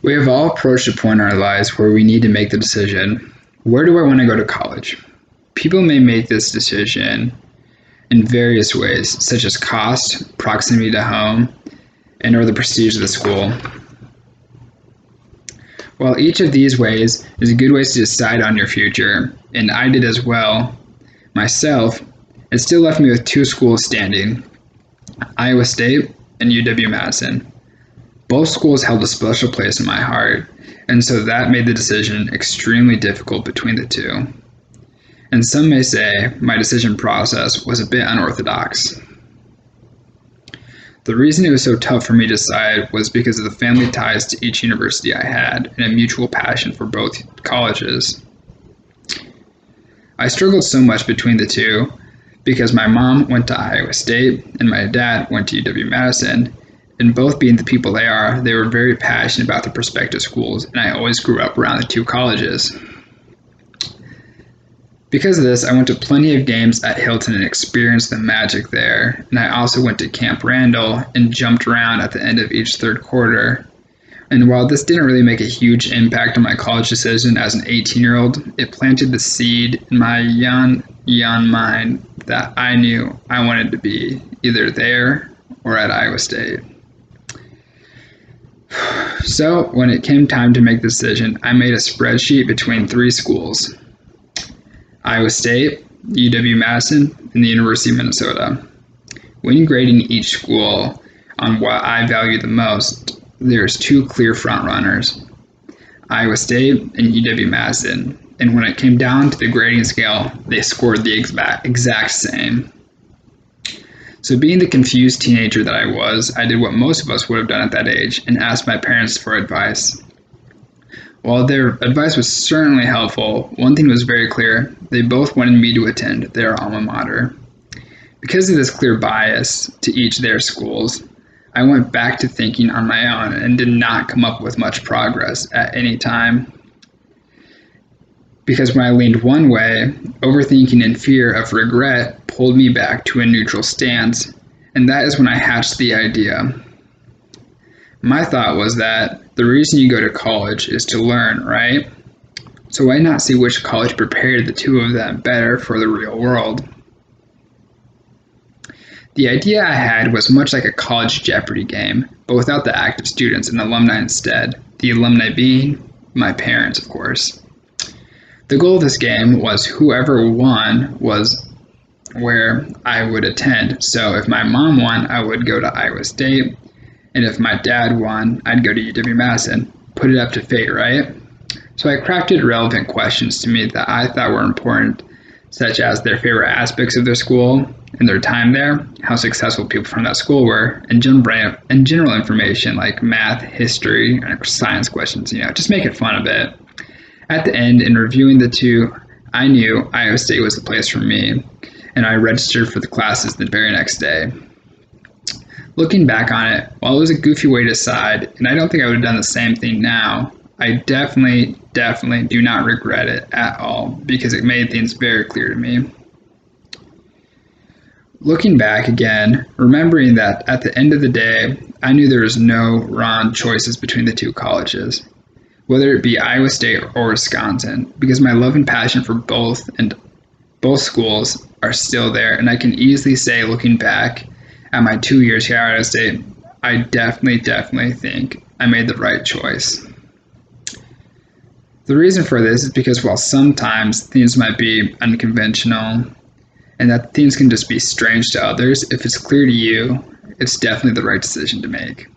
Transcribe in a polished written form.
We have all approached a point in our lives where we need to make the decision, where do I want to go to college? People may make this decision in various ways, such as cost, proximity to home, and or the prestige of the school. While each of these ways is a good way to decide on your future, and I did as well, myself, it still left me with two schools standing, Iowa State and UW-Madison. Both schools held a special place in my heart, and so that made the decision extremely difficult between the two. And some may say my decision process was a bit unorthodox. The reason it was so tough for me to decide was because of the family ties to each university I had and a mutual passion for both colleges. I struggled so much between the two because my mom went to Iowa State and my dad went to UW-Madison, and both being the people they are, they were very passionate about their prospective schools, and I always grew up around the two colleges. Because of this, I went to plenty of games at Hilton and experienced the magic there, and I also went to Camp Randall and jumped around at the end of each third quarter. And while this didn't really make a huge impact on my college decision as an 18-year-old, it planted the seed in my young mind that I knew I wanted to be either there or at Iowa State. So when it came time to make the decision, I made a spreadsheet between three schools: Iowa State, UW-Madison, and the University of Minnesota. When grading each school on what I value the most, there's two clear frontrunners, Iowa State and UW-Madison, and when it came down to the grading scale, they scored the exact same. So being the confused teenager that I was, I did what most of us would have done at that age and asked my parents for advice. While their advice was certainly helpful, one thing was very clear: they both wanted me to attend their alma mater. Because of this clear bias to each of their schools, I went back to thinking on my own and did not come up with much progress at any time. Because when I leaned one way, overthinking and fear of regret pulled me back to a neutral stance, and that is when I hatched the idea. My thought was that the reason you go to college is to learn, right? So why not see which college prepared the two of them better for the real world? The idea I had was much like a college Jeopardy game, but without the active students and alumni instead, the alumni being my parents, of course. The goal of this game was whoever won was where I would attend. So if my mom won, I would go to Iowa State, and if my dad won, I'd go to UW-Madison. Put it up to fate, right? So I crafted relevant questions to me that I thought were important, such as their favorite aspects of their school and their time there, how successful people from that school were, and general information like math, history, and science questions, just make it fun a bit. At the end, in reviewing the two, I knew Iowa State was the place for me, and I registered for the classes the very next day. Looking back on it, while it was a goofy way to decide, and I don't think I would have done the same thing now, I definitely do not regret it at all because it made things very clear to me. Looking back again, remembering that at the end of the day, I knew there was no wrong choices between the two colleges, whether it be Iowa State or Wisconsin, because my love and passion for both schools are still there, and I can easily say, looking back at my 2 years here at Iowa State, I definitely think I made the right choice. The reason for this is because while sometimes things might be unconventional and that things can just be strange to others, if it's clear to you, it's definitely the right decision to make.